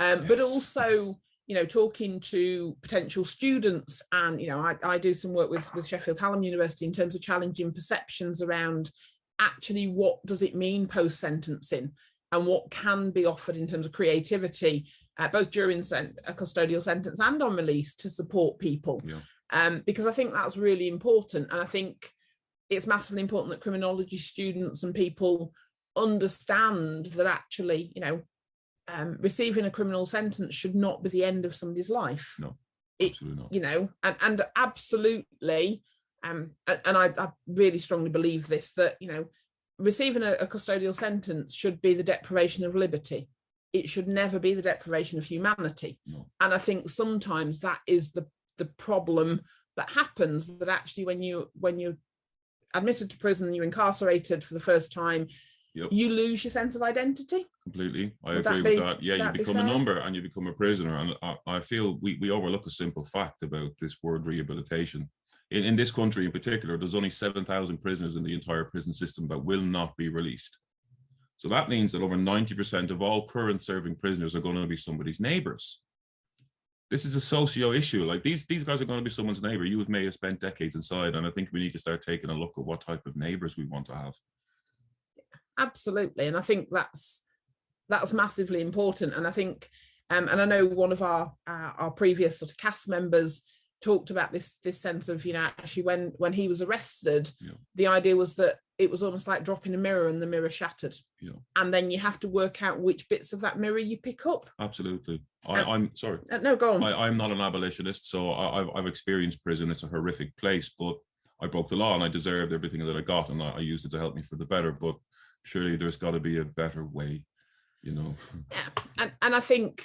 yes. But also, you know, talking to potential students. And, you know, I do some work with Sheffield Hallam University in terms of challenging perceptions around actually what does it mean post-sentencing and what can be offered in terms of creativity, both during a custodial sentence and on release to support people. Yeah. Because I think that's really important. And I think it's massively important that criminology students and people understand that actually, you know, receiving a criminal sentence should not be the end of somebody's life. No, absolutely not. You know, and absolutely, and I really strongly believe this, that, you know, receiving a custodial sentence should be the deprivation of liberty. It should never be the deprivation of humanity. No. And I think sometimes that is the problem that happens, that actually when you're admitted to prison, you're incarcerated for the first time, yep. You lose your sense of identity. Completely. I agree with that. Yeah, you become a number and you become a prisoner. And I feel we overlook a simple fact about this word rehabilitation. In this country in particular, there's only 7,000 prisoners in the entire prison system that will not be released. So that means that over 90% of all current serving prisoners are going to be somebody's neighbours. This is a socio issue. Like these guys are going to be someone's neighbour. You may have spent decades inside, and I think we need to start taking a look at what type of neighbours we want to have. Absolutely, and I think that's massively important. And I think, and I know one of our previous sort of cast members talked about this sense of, you know, actually when he was arrested, yeah. The idea was that it was almost like dropping a mirror and the mirror shattered. Yeah. And then you have to work out which bits of that mirror you pick up. Absolutely. I'm sorry. No, go on. I'm not an abolitionist, so I've experienced prison. It's a horrific place, but I broke the law and I deserved everything that I got, and I used it to help me for the better. But surely there's got to be a better way, you know. Yeah, and I think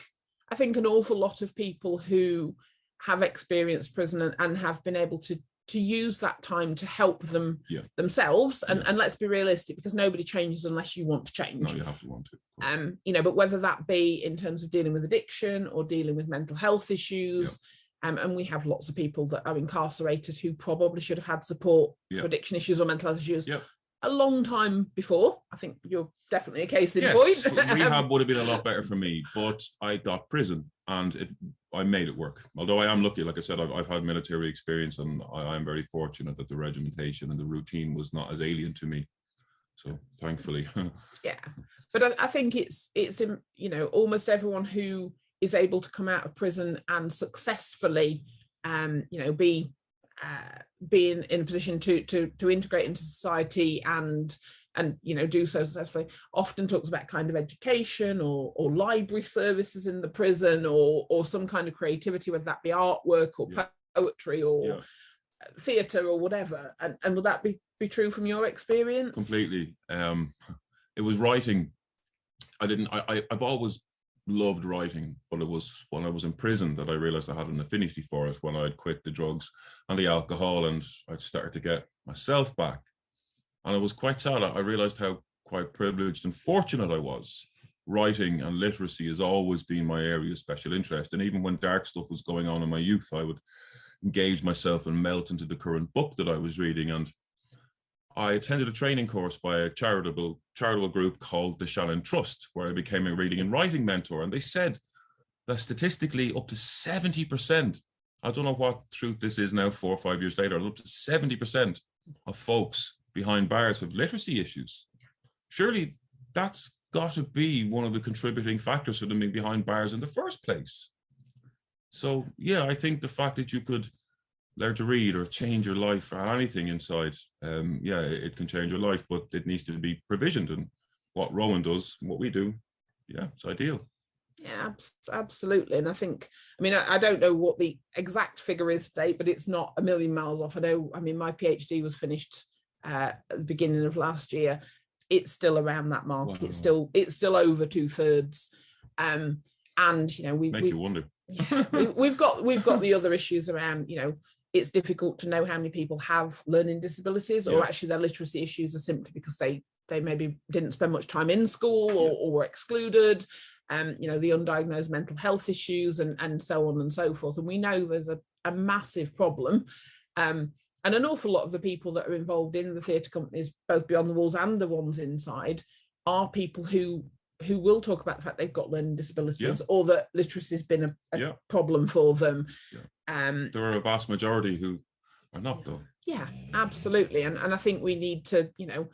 an awful lot of people who have experienced prison and have been able to use that time to help them themselves. And let's be realistic, because nobody changes unless you want to change. No, you have to want to. You know, but whether that be in terms of dealing with addiction or dealing with mental health issues, and we have lots of people that are incarcerated who probably should have had support for addiction issues or mental health issues a long time before. I think you're definitely a case in point. Rehab would have been a lot better for me, but I got prison and I made it work. Although I am lucky, like I said, I've had military experience, and I'm very fortunate that the regimentation and the routine was not as alien to me. So thankfully. Yeah, but I think it's you know, almost everyone who is able to come out of prison and successfully, you know, be in a position to integrate into society and you know, do so successfully, often talks about kind of education or library services in the prison or some kind of creativity, whether that be artwork or poetry or theatre or whatever. And would that be true from your experience? Completely. It was writing. I've always loved writing, but it was when I was in prison that I realized I had an affinity for it, when I'd quit the drugs and the alcohol and I'd started to get myself back. And it was quite sad. I realized how quite privileged and fortunate I was. Writing and literacy has always been my area of special interest. And even when dark stuff was going on in my youth, I would engage myself and melt into the current book that I was reading. And I attended a training course by a charitable group called the Shannon Trust, where I became a reading and writing mentor. And they said that statistically up to 70%, I don't know what truth this is now 4 or 5 years later, up to 70% of folks behind bars have literacy issues. Surely that's got to be one of the contributing factors for them being behind bars in the first place. So yeah, I think the fact that you could learn to read or change your life or anything inside, it can change your life, but it needs to be provisioned. And what Rowan does, what we do, it's ideal. Yeah, absolutely. And I think, I don't know what the exact figure is today, but it's not a million miles off. I know, my PhD was finished at the beginning of last year. it's still around that mark. Wow. It's still over 2/3. And you know, Make you wonder. we've got the other issues around, you know, it's difficult to know how many people have learning disabilities, or actually their literacy issues are simply because they maybe didn't spend much time in school, or were excluded. You know, the undiagnosed mental health issues and so on and so forth. And we know there's a massive problem. And an awful lot of the people that are involved in the theatre companies, both beyond the walls and the ones inside, are people who will talk about the fact they've got learning disabilities, or that literacy has been a problem for them. There are a vast majority who are not, though. Yeah, absolutely. And I think we need to, you know,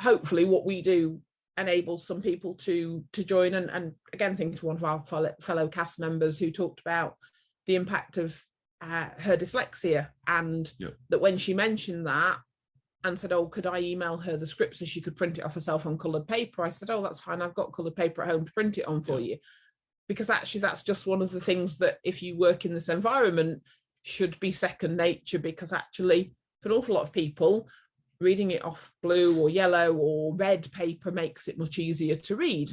hopefully what we do enables some people to join. And again, think of one of our fellow cast members who talked about the impact of her dyslexia, and that when she mentioned that and said, oh, could I email her the script so she could print it off herself on coloured paper, I said, oh, that's fine, I've got coloured paper at home to print it on for you. Because actually that's just one of the things that, if you work in this environment, should be second nature, because actually for an awful lot of people, reading it off blue or yellow or red paper makes it much easier to read.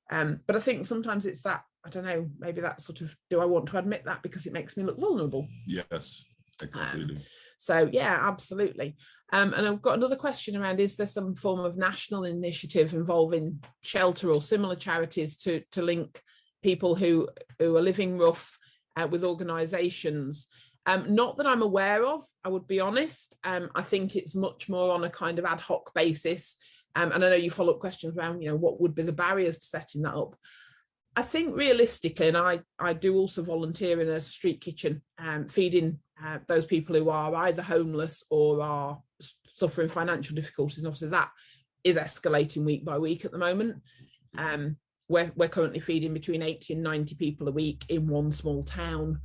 But I think sometimes it's that, I don't know, maybe that sort of, do I want to admit that because it makes me look vulnerable? Yes, completely. So yeah, absolutely. And I've got another question around, is there some form of national initiative involving shelter or similar charities to link people who are living rough with organisations? Not that I'm aware of, I would be honest. I think it's much more on a kind of ad hoc basis. And I know you follow up questions around, you know, what would be the barriers to setting that up? I think realistically, and I do also volunteer in a street kitchen, feeding those people who are either homeless or are suffering financial difficulties. And obviously that is escalating week by week at the moment. We're currently feeding between 80 and 90 people a week in one small town,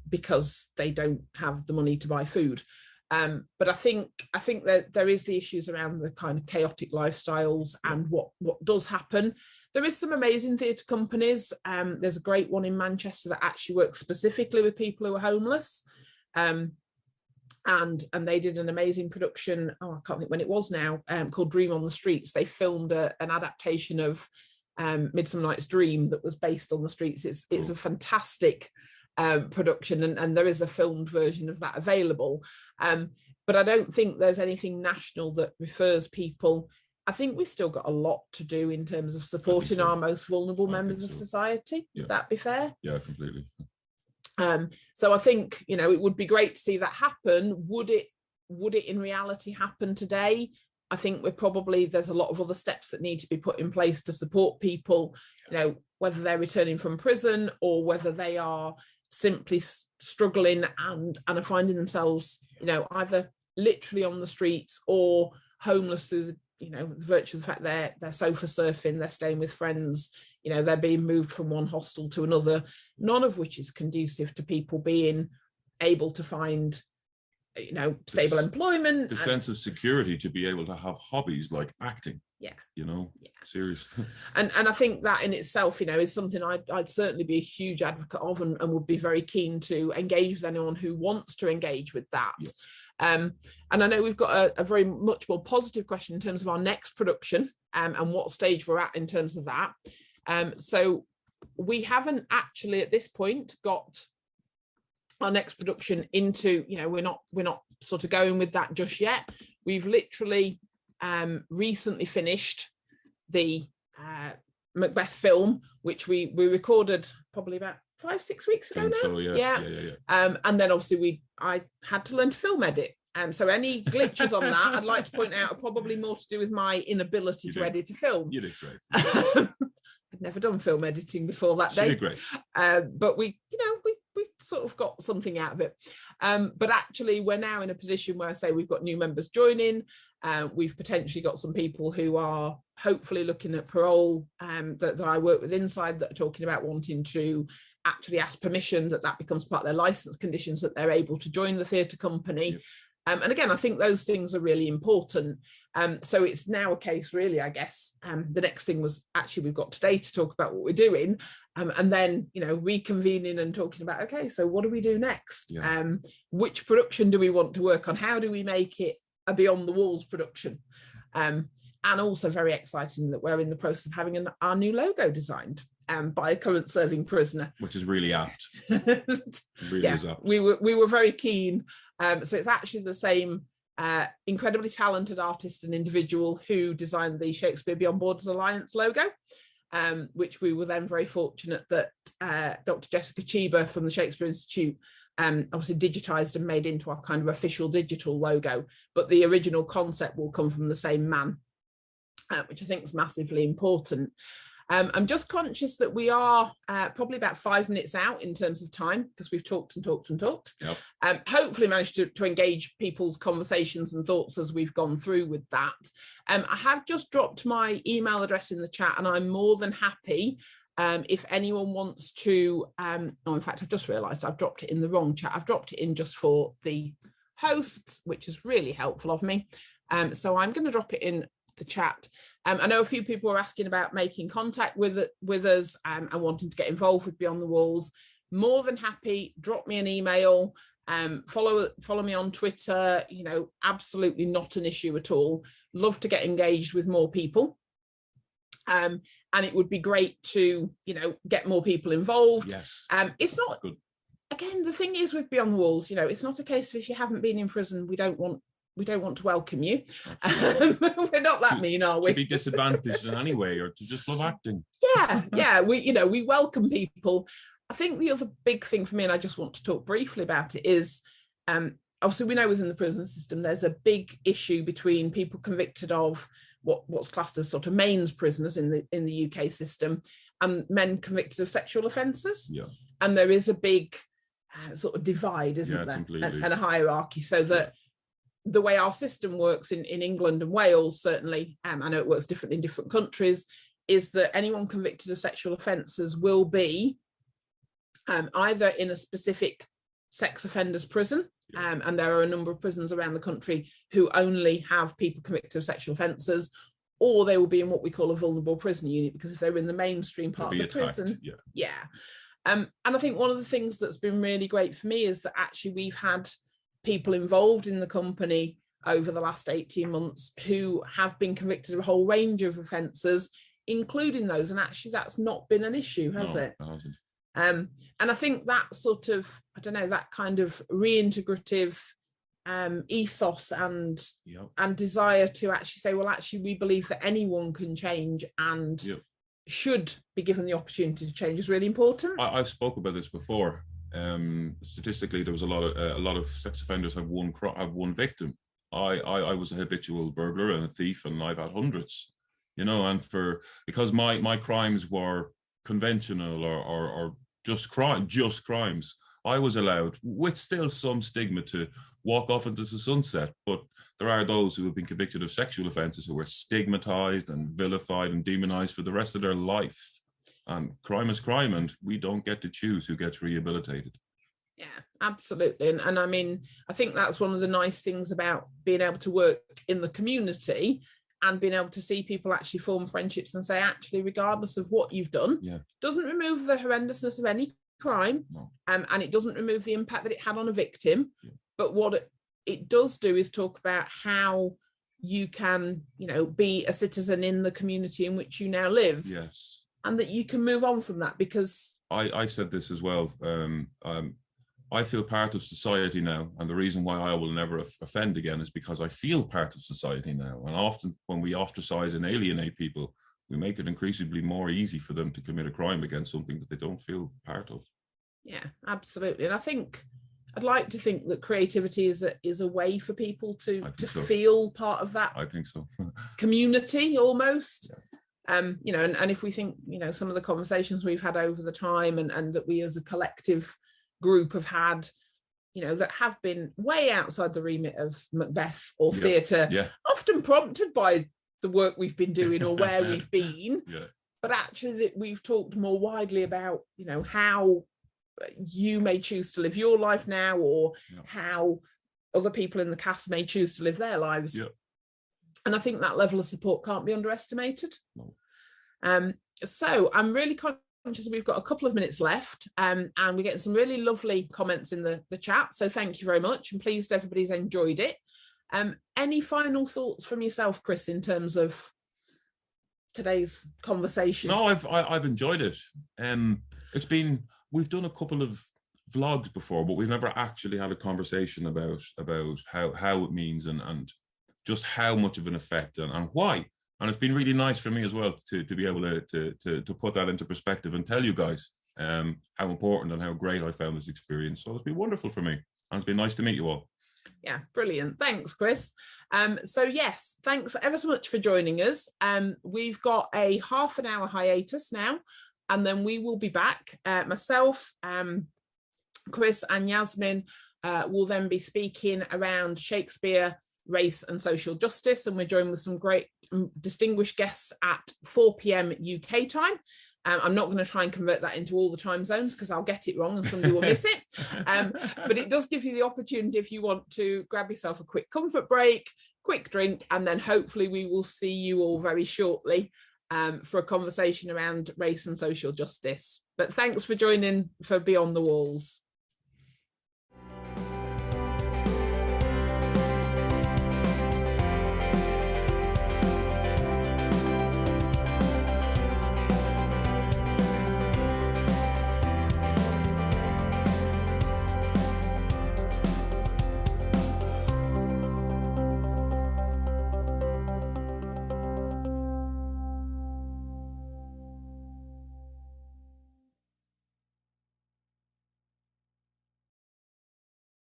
because they don't have the money to buy food. But I think that there is the issues around the kind of chaotic lifestyles and what does happen. There is some amazing theatre companies. There's a great one in Manchester that actually works specifically with people who are homeless. And they did an amazing production, I can't think when it was now, called Dream on the Streets. They filmed an adaptation of Midsummer Night's Dream that was based on the streets. It's a fantastic production, and there is a filmed version of that available. But I don't think there's anything national that refers people. I think we've still got a lot to do in terms of supporting our most vulnerable members of society. Would that be fair? Yeah, completely. So I think, you know, it would be great to see that happen. Would it in reality happen today? I think there's a lot of other steps that need to be put in place to support people, you know, whether they're returning from prison or whether they are simply struggling and are finding themselves, you know, either literally on the streets or homeless through the, you know, the virtue of the fact they're sofa surfing, they're staying with friends, you know, they're being moved from one hostel to another, none of which is conducive to people being able to find, you know, stable employment. The sense of security to be able to have hobbies like acting. You know, seriously. And I think that in itself, you know, is something I'd certainly be a huge advocate of, and would be very keen to engage with anyone who wants to engage with that. And I know we've got a very much more positive question in terms of our next production, and what stage we're at in terms of that. So we haven't actually at this point got our next production into, you know, we're not sort of going with that just yet. We've literally recently finished the Macbeth film, which we recorded probably about 5-6 weeks ago now. So, yeah. And then obviously I had to learn to film edit. So any glitches on that, I'd like to point out, are probably more to do with my inability to edit a film. You did great. I'd never done film editing before that day. You did great. But we sort of got something out of it. But actually, we're now in a position where I say we've got new members joining. We've potentially got some people who are hopefully looking at parole that I work with inside, that are talking about wanting to actually ask permission that becomes part of their license conditions, that they're able to join the theatre company. Yep. And again, I think those things are really important. So it's now a case, really, I guess. The next thing was actually we've got today to talk about what we're doing, and then, you know, reconvening and talking about, okay, so what do we do next? Yeah. Which production do we want to work on? How do we make it a beyond the walls production? And And also very exciting that we're in the process of having our new logo designed by a current serving prisoner. Which is really apt. Really Yeah, is apt. we were very keen. So it's actually the same incredibly talented artist and individual who designed the Shakespeare Beyond Borders Alliance logo, which we were then very fortunate that Dr. Jessica Cheever from the Shakespeare Institute obviously digitized and made into our kind of official digital logo. But the original concept will come from the same man, which I think is massively important. I'm just conscious that we are probably about 5 minutes out in terms of time, because we've talked and talked and talked. Yep. Hopefully managed to engage people's conversations and thoughts as we've gone through with that. I have just dropped my email address in the chat, and I'm more than happy if anyone wants to, in fact, I've just realised I've dropped it in the wrong chat. I've dropped it in just for the hosts, which is really helpful of me. So I'm going to drop it in the chat. I know a few people were asking about making contact with us and wanting to get involved with Beyond the Walls. More than happy, drop me an email, follow me on Twitter, absolutely not an issue at all. Love to get engaged with more people. And it would be great to, get more people involved. Yes. It's not, good. Again, the thing is with Beyond the Walls, it's not a case of if you haven't been in prison, we don't want to welcome you. We're not that mean, are we? To be disadvantaged in any way, or to just love acting. Yeah. We welcome people. I think the other big thing for me, and I just want to talk briefly about it, is obviously we know within the prison system there's a big issue between people convicted of what's classed as sort of mains prisoners in the UK system and men convicted of sexual offences. Yeah. And there is a big sort of divide, isn't there? And a hierarchy, so that the way our system works in England and Wales, certainly, I know it works differently in different countries, is that anyone convicted of sexual offences will be either in a specific sex offenders prison, and there are a number of prisons around the country who only have people convicted of sexual offences, or they will be in what we call a vulnerable prisoner unit, because if they're in the mainstream part of the prison, and I think one of the things that's been really great for me is that actually we've had people involved in the company over the last 18 months who have been convicted of a whole range of offences, including those, and actually that's not been an issue, has it? No, it hasn't. And I think that sort of, that kind of reintegrative ethos and desire to actually say, well, actually we believe that anyone can change and should be given the opportunity to change is really important. I've spoke about this before. Statistically, there was a lot of sex offenders have one victim. I was a habitual burglar and a thief, and I've had hundreds, and because my crimes were conventional or just crimes, I was allowed, with still some stigma, to walk off into the sunset. But there are those who have been convicted of sexual offences who were stigmatized and vilified and demonized for the rest of their life. And crime is crime, and we don't get to choose who gets rehabilitated. Yeah, absolutely. And I mean, I think that's one of the nice things about being able to work in the community and being able to see people actually form friendships and say, actually, regardless of what you've done, doesn't remove the horrendousness of any crime, and it doesn't remove the impact that it had on a victim. But what it does do is talk about how you can, be a citizen in the community in which you now live. Yes. And that you can move on from that, because I said this as well. I feel part of society now, and the reason why I will never offend again is because I feel part of society now. And often when we ostracize and alienate people, we make it increasingly more easy for them to commit a crime against something that they don't feel part of. Yeah, absolutely. And I think I'd like to think that creativity is a way for people to feel part of that. I think so. Community almost. Yeah. And if we think, some of the conversations we've had over the time and that we as a collective group have had, that have been way outside the remit of Macbeth or theatre, often prompted by the work we've been doing or where we've been, but actually that we've talked more widely about, how you may choose to live your life now, or how other people in the cast may choose to live their lives. And I think that level of support can't be underestimated. No. So I'm really conscious we've got a couple of minutes left, and we're getting some really lovely comments in the chat. So thank you very much. I'm pleased everybody's enjoyed it. Any final thoughts from yourself, Chris, in terms of today's conversation? No, I've enjoyed it. We've done a couple of vlogs before, but we've never actually had a conversation about how it means and just how much of an effect and why. And it's been really nice for me as well to be able to put that into perspective and tell you guys how important and how great I found this experience. So it's been wonderful for me, and it's been nice to meet you all. Yeah, brilliant. Thanks, Chris. So yes, thanks ever so much for joining us. We've got a half an hour hiatus now, and then we will be back. Myself, Chris and Yasmin will then be speaking around Shakespeare, race and social justice, and we're joined with some great distinguished guests at 4 p.m. UK time. I'm not going to try and convert that into all the time zones because I'll get it wrong and somebody will miss it. But it does give you the opportunity, if you want to, grab yourself a quick comfort break, quick drink, and then hopefully we will see you all very shortly for a conversation around race and social justice. But thanks for joining for Beyond the Walls.